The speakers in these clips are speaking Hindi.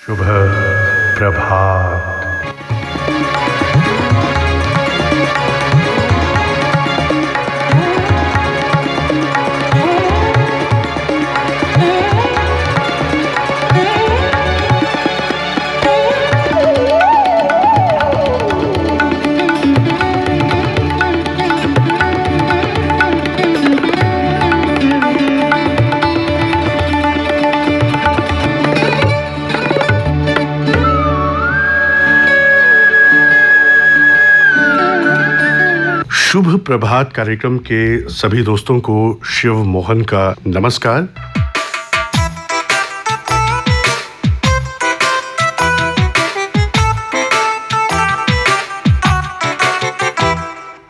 शुभ प्रभात। शुभ प्रभात कार्यक्रम के सभी दोस्तों को शिव मोहन का नमस्कार।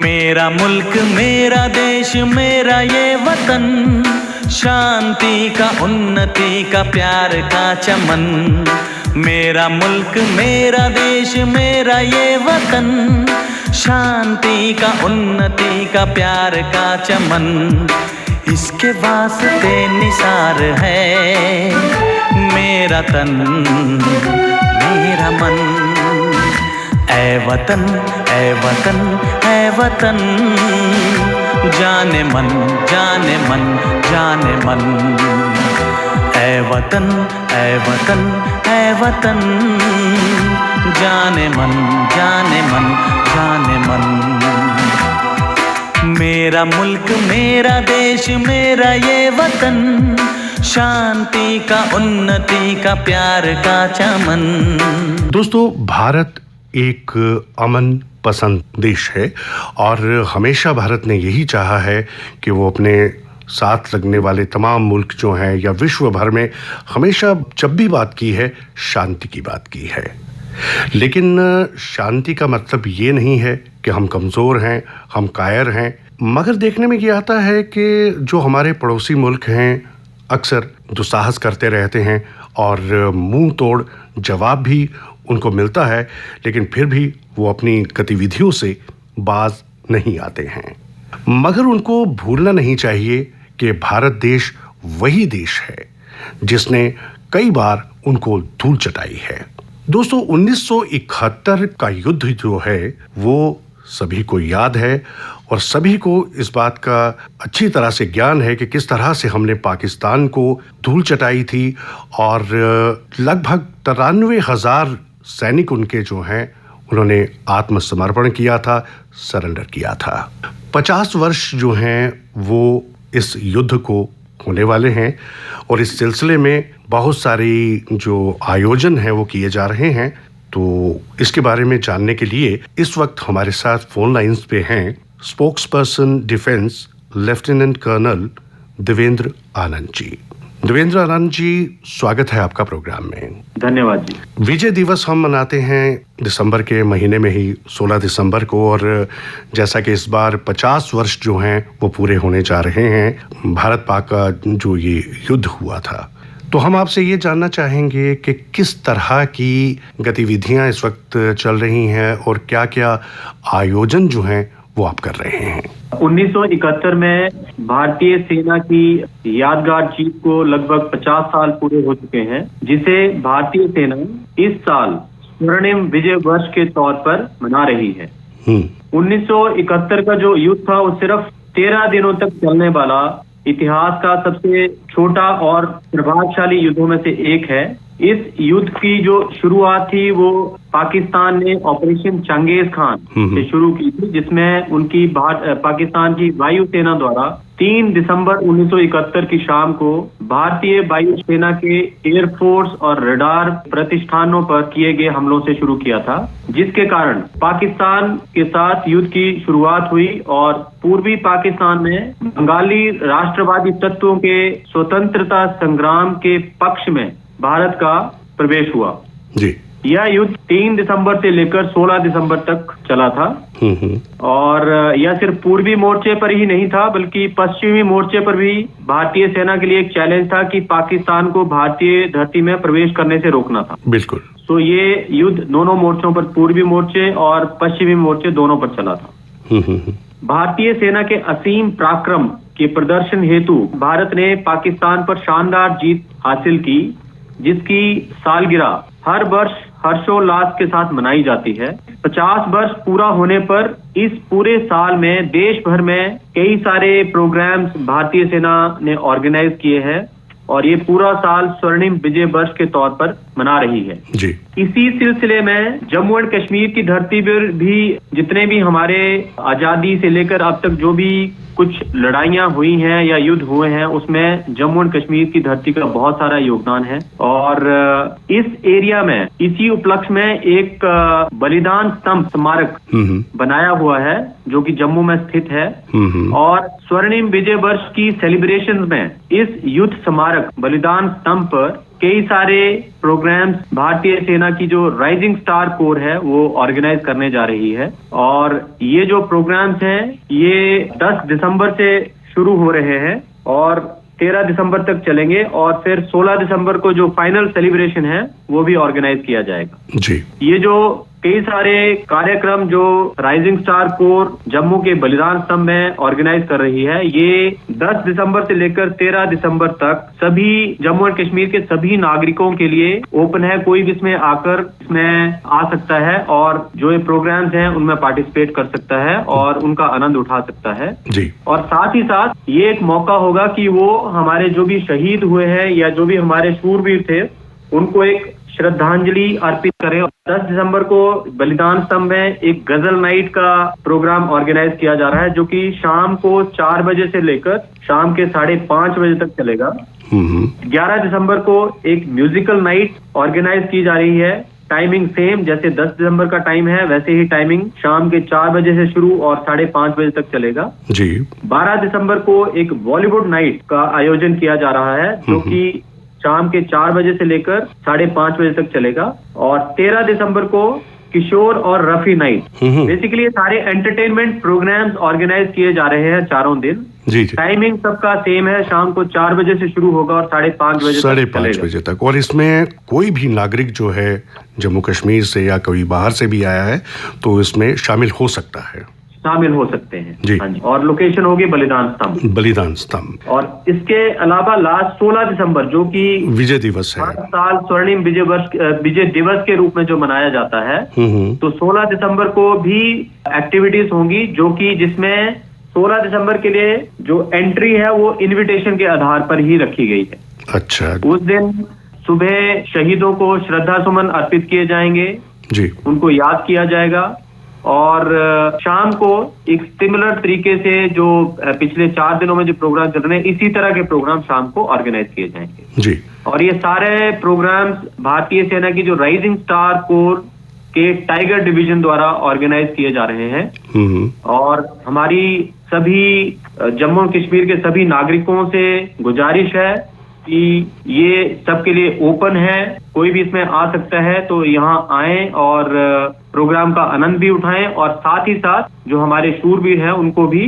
मेरा मुल्क मेरा देश मेरा ये वतन, शांति का उन्नति का प्यार का चमन। मेरा मुल्क मेरा देश मेरा ये वतन, शांति का उन्नति का प्यार का चमन। इसके वास्ते निसार है मेरा तन मेरा मन। ऐ वतन ऐ वतन ऐ वतन, जाने मन जाने मन जाने मन। ऐ वतन ऐ वतन ऐ वतन, जाने मन जाने मन जाने मन। मेरा मुल्क मेरा देश मेरा ये वतन, शांति का उन्नति का प्यार का चमन। दोस्तों, भारत एक अमन पसंद देश है और हमेशा भारत ने यही चाहा है कि वो अपने साथ लगने वाले तमाम मुल्क जो हैं या विश्व भर में हमेशा जब भी बात की है शांति की बात की है। लेकिन शांति का मतलब ये नहीं है कि हम कमज़ोर हैं, हम कायर हैं। मगर देखने में ये आता है कि जो हमारे पड़ोसी मुल्क हैं अक्सर दुस्साहस करते रहते हैं और मुंह तोड़ जवाब भी उनको मिलता है, लेकिन फिर भी वो अपनी गतिविधियों से बाज नहीं आते हैं। मगर उनको भूलना नहीं चाहिए कि भारत देश वही देश है जिसने कई बार उनको धूल चटाई है। दोस्तों, 1971 का युद्ध जो है वो सभी को याद है और सभी को इस बात का अच्छी तरह से ज्ञान है कि किस तरह से हमने पाकिस्तान को धूल चटाई थी और लगभग 93,000 सैनिक उनके जो हैं उन्होंने आत्मसमर्पण किया था, सरेंडर किया था। 50 वर्ष जो हैं वो इस युद्ध को होने वाले हैं और इस सिलसिले में बहुत सारी जो आयोजन हैं वो किए जा रहे हैं। तो इसके बारे में जानने के लिए इस वक्त हमारे साथ फोन लाइंस पे हैं spokesperson defence lieutenant colonel Devendra Anand ji. Devendra Anand ji, स्वागत है आपका प्रोग्राम में। धन्यवाद जी। विजय दिवस हम मनाते हैं दिसंबर के महीने में ही 16 दिसंबर को, और जैसा कि इस बार 50 वर्ष जो हैं वो पूरे होने जा रहे हैं भारत पाक का जो ये युद्ध हुआ था। तो हम आपसे ये जानना चाहेंगे कि किस तरह की गतिविधियां इस वक्त चल रही हैं और क्या क्या आयोजन जो हैं वो आप कर रहे हैं। 1971 में भारतीय सेना की यादगार जीत को लगभग 50 साल पूरे हो चुके हैं, जिसे भारतीय सेना इस साल स्वर्णिम विजय वर्ष के तौर पर मना रही है। 1971 का जो युद्ध था वो सिर्फ 13 दिनों तक चलने वाला इतिहास का सबसे छोटा और प्रभावशाली युद्धों में से एक है। इस युद्ध की जो शुरुआत थी वो पाकिस्तान ने ऑपरेशन चंगेज खान से शुरू की थी, जिसमें उनकी पाकिस्तान की वायुसेना द्वारा 3 दिसंबर 1971 की शाम को भारतीय वायुसेना के एयरफोर्स और रडार प्रतिष्ठानों पर किए गए हमलों से शुरू किया था, जिसके कारण पाकिस्तान के साथ युद्ध की शुरुआत हुई और पूर्वी पाकिस्तान में बंगाली राष्ट्रवादी तत्वों के स्वतंत्रता संग्राम के पक्ष में भारत का प्रवेश हुआ जी। यह युद्ध 3 दिसंबर से लेकर 16 दिसंबर तक चला था और यह सिर्फ पूर्वी मोर्चे पर ही नहीं था बल्कि पश्चिमी मोर्चे पर भी भारतीय सेना के लिए एक चैलेंज था कि पाकिस्तान को भारतीय धरती में प्रवेश करने से रोकना था। बिल्कुल। तो ये युद्ध दोनों मोर्चों पर, पूर्वी मोर्चे और पश्चिमी मोर्चे दोनों पर चला था। भारतीय सेना के असीम पराक्रम के प्रदर्शन हेतु भारत ने पाकिस्तान पर शानदार जीत हासिल की, जिसकी सालगिरह हर वर्ष हर्षोल्लास के साथ मनाई जाती है। 50 वर्ष पूरा होने पर इस पूरे साल में देश भर में कई सारे प्रोग्राम्स भारतीय सेना ने ऑर्गेनाइज किए हैं और ये पूरा साल स्वर्णिम विजय वर्ष के तौर पर मना रही है जी। इसी सिलसिले में जम्मू एंड कश्मीर की धरती पर भी जितने भी हमारे आजादी से लेकर अब तक जो भी कुछ लड़ाइयां हुई हैं या युद्ध हुए हैं, उसमें जम्मू एंड कश्मीर की धरती का बहुत सारा योगदान है। और इस एरिया में इसी उपलक्ष्य में एक बलिदान स्तंभ स्मारक बनाया हुआ है जो कि जम्मू में स्थित है। और स्वर्णिम विजय वर्ष की सेलिब्रेशन में इस युद्ध स्मारक बलिदान स्तंभ पर कई सारे प्रोग्राम्स भारतीय सेना की जो राइजिंग स्टार कोर है वो ऑर्गेनाइज करने जा रही है। और ये जो प्रोग्राम्स हैं ये 10 दिसंबर से शुरू हो रहे हैं और 13 दिसंबर तक चलेंगे और फिर 16 दिसंबर को जो फाइनल सेलिब्रेशन है वो भी ऑर्गेनाइज किया जाएगा जी। ये जो कई सारे कार्यक्रम जो राइजिंग स्टार कोर जम्मू के बलिदान स्तंभ में ऑर्गेनाइज कर रही है, ये 10 दिसंबर से लेकर 13 दिसंबर तक सभी जम्मू एंड कश्मीर के सभी नागरिकों के लिए ओपन है। कोई भी इसमें आकर इसमें आ सकता है और जो ये प्रोग्राम्स हैं उनमें पार्टिसिपेट कर सकता है और उनका आनंद उठा सकता है जी। और साथ ही साथ ये एक मौका होगा कि वो हमारे जो भी शहीद हुए हैं या जो भी हमारे शूरवीर थे उनको एक श्रद्धांजलि अर्पित करें। 10 दिसंबर को बलिदान स्तंभ में एक गजल नाइट का प्रोग्राम ऑर्गेनाइज किया जा रहा है जो कि शाम को 4 बजे से लेकर शाम के 5:30 बजे तक चलेगा। 11 दिसंबर को एक म्यूजिकल नाइट ऑर्गेनाइज की जा रही है। टाइमिंग सेम जैसे 10 दिसंबर का टाइम है वैसे ही टाइमिंग शाम के 4 बजे से शुरू और 5:30 बजे तक चलेगा जी। 12 दिसंबर को एक बॉलीवुड नाइट का आयोजन किया जा रहा है जो कि शाम के 4 बजे से लेकर 5:30 बजे तक चलेगा। और 13 दिसंबर को किशोर और रफी नाइट, बेसिकली ये सारे एंटरटेनमेंट प्रोग्राम्स ऑर्गेनाइज किए जा रहे हैं चारों दिन जी। टाइमिंग सबका सेम है, शाम को 4 बजे से शुरू होगा और 5:30 बजे तक। और इसमें कोई भी नागरिक जो है जम्मू कश्मीर से या कोई बाहर से भी आया है तो इसमें शामिल हो सकता है, शामिल हो सकते हैं जी। हाँ जी। और लोकेशन होगी बलिदान स्तंभ। और इसके अलावा लास्ट 16 दिसंबर जो कि विजय दिवस है, हर साल स्वर्णिम विजय दिवस के रूप में जो मनाया जाता है, तो 16 दिसंबर को भी एक्टिविटीज होंगी जो कि जिसमें 16 दिसंबर के लिए जो एंट्री है वो इन्विटेशन के आधार पर ही रखी गई है। अच्छा। उस दिन सुबह शहीदों को श्रद्धा सुमन अर्पित किए जाएंगे जी, उनको याद किया जाएगा। और शाम को एक सिमिलर तरीके से जो पिछले 4 दिनों में जो प्रोग्राम चल रहे हैं इसी तरह के प्रोग्राम शाम को ऑर्गेनाइज किए जाएंगे जी। और ये सारे प्रोग्राम्स भारतीय सेना की जो राइजिंग स्टार कोर के टाइगर डिवीजन द्वारा ऑर्गेनाइज किए जा रहे हैं। और हमारी सभी जम्मू कश्मीर के सभी नागरिकों से गुजारिश है कि ये सबके लिए ओपन है, कोई भी इसमें आ सकता है, तो यहाँ आएं और प्रोग्राम का आनंद भी उठाएं और साथ ही साथ जो हमारे शूरवीर हैं उनको भी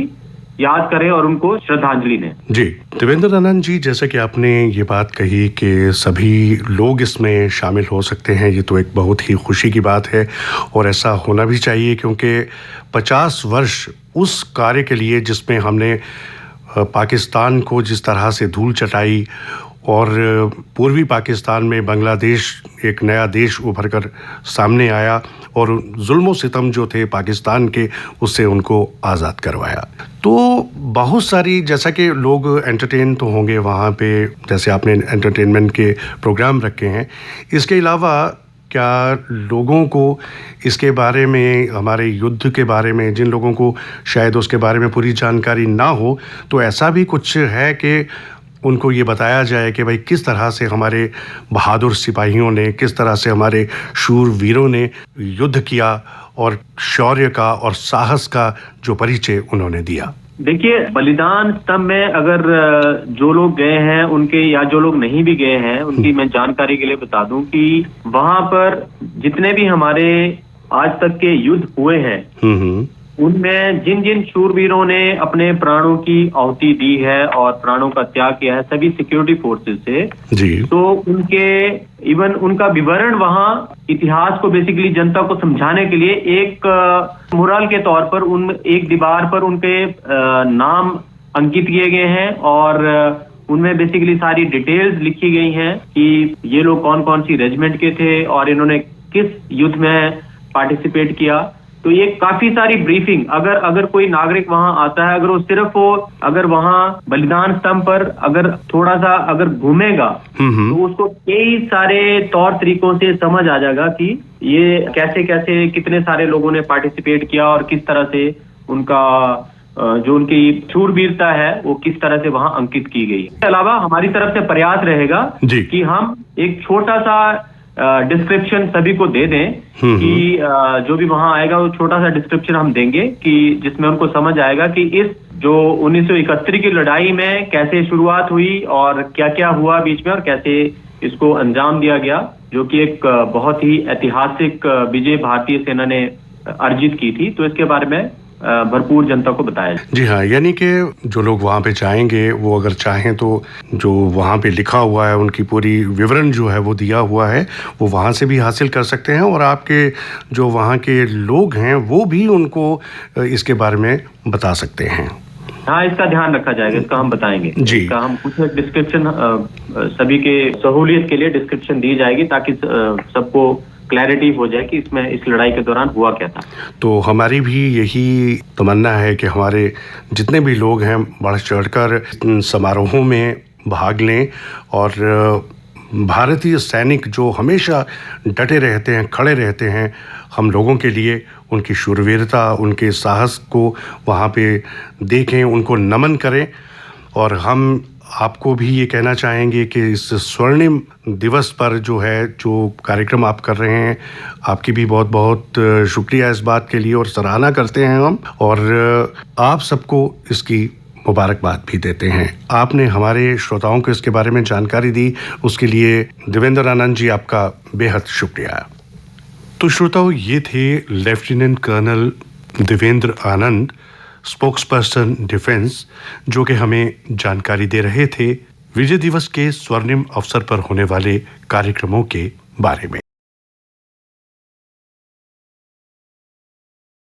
याद करें और उनको श्रद्धांजलि दें जी। देवेंद्र आनंद जी, जैसे कि आपने ये बात कही कि सभी लोग इसमें शामिल हो सकते हैं, ये तो एक बहुत ही खुशी की बात है और ऐसा होना भी चाहिए क्योंकि 50 वर्ष उस कार्य के लिए जिसमें हमने पाकिस्तान को जिस तरह से धूल चटाई और पूर्वी पाकिस्तान में बांग्लादेश एक नया देश उभर कर सामने आया और जुल्म सितम जो थे पाकिस्तान के उससे उनको आज़ाद करवाया। तो बहुत सारी, जैसा कि लोग एंटरटेन तो होंगे वहाँ पे, जैसे आपने एंटरटेनमेंट के प्रोग्राम रखे हैं, इसके अलावा क्या लोगों को इसके बारे में, हमारे युद्ध के बारे में, जिन लोगों को शायद उसके बारे में पूरी जानकारी ना हो, तो ऐसा भी कुछ है कि उनको ये बताया जाए कि भाई किस तरह से हमारे बहादुर सिपाहियों ने, किस तरह से हमारे शूरवीरों ने युद्ध किया और शौर्य का और साहस का जो परिचय उन्होंने दिया? देखिए, बलिदान स्तंभ में अगर जो लोग गए हैं उनके या जो लोग नहीं भी गए हैं उनकी मैं जानकारी के लिए बता दूं कि वहां पर जितने भी हमारे आज तक के युद्ध हुए हैं उनमें जिन जिन शूरवीरों ने अपने प्राणों की आहुति दी है और प्राणों का त्याग किया है सभी सिक्योरिटी फोर्सेस से जी, तो उनके इवन उनका विवरण वहां इतिहास को बेसिकली जनता को समझाने के लिए एक मुराल के तौर पर एक दीवार पर उनके नाम अंकित किए गए हैं और उनमें बेसिकली सारी डिटेल्स लिखी गई हैं कि ये लोग कौन कौन सी रेजिमेंट के थे और इन्होंने किस युद्ध में पार्टिसिपेट किया। तो ये काफी सारी ब्रीफिंग, अगर कोई नागरिक वहां आता है, अगर वो सिर्फ अगर वहां बलिदान स्तंभ पर अगर थोड़ा सा अगर घूमेगा तो उसको कई सारे तौर तरीकों से समझ आ जाएगा कि ये कैसे कैसे कितने सारे लोगों ने पार्टिसिपेट किया और किस तरह से उनका जो उनकी शूरवीरता है वो किस तरह से वहां अंकित की गई। इसके अलावा हमारी तरफ से प्रयास रहेगा कि हम एक छोटा सा डिस्क्रिप्शन सभी को दे दें कि जो भी वहां आएगा वो छोटा सा डिस्क्रिप्शन हम देंगे कि जिसमें उनको समझ आएगा कि इस जो 1971 की लड़ाई में कैसे शुरुआत हुई और क्या क्या हुआ बीच में और कैसे इसको अंजाम दिया गया, जो कि एक बहुत ही ऐतिहासिक विजय भारतीय सेना ने अर्जित की थी। तो इसके बारे में भरपूर जनता को बताया। जी हाँ, यानी कि जो लोग वहाँ पे जाएंगे वो अगर चाहें तो जो वहाँ पे लिखा हुआ है उनकी पूरी विवरण जो है वो दिया हुआ है वो वहाँ से भी हासिल कर सकते हैं और आपके जो वहाँ के लोग हैं वो भी उनको इसके बारे में बता सकते हैं। हाँ, इसका ध्यान रखा जाएगा, इसका हम बताएंगे जी। इसका हम कुछ डिस्क्रिप्शन सभी के सहूलियत के लिए डिस्क्रिप्शन दी जाएगी ताकि सबको क्लैरिटी हो जाए कि इसमें इस लड़ाई के दौरान हुआ क्या था। तो हमारी भी यही तमन्ना है कि हमारे जितने भी लोग हैं बढ़ चढ़कर समारोहों में भाग लें और भारतीय सैनिक जो हमेशा डटे रहते हैं, खड़े रहते हैं हम लोगों के लिए, उनकी शूरवीरता, उनके साहस को वहाँ पे देखें, उनको नमन करें। और हम आपको भी ये कहना चाहेंगे कि इस स्वर्णिम दिवस पर जो है जो कार्यक्रम आप कर रहे हैं, आपकी भी बहुत बहुत शुक्रिया इस बात के लिए और सराहना करते हैं हम, और आप सबको इसकी मुबारकबाद भी देते हैं। आपने हमारे श्रोताओं को इसके बारे में जानकारी दी, उसके लिए देवेंद्र आनंद जी आपका बेहद शुक्रिया। तो श्रोताओं, ये थे लेफ्टिनेंट कर्नल देवेंद्र आनंद, स्पोक्सपर्सन डिफेंस, जो कि हमें जानकारी दे रहे थे विजय दिवस के स्वर्णिम अवसर पर होने वाले कार्यक्रमों के बारे में।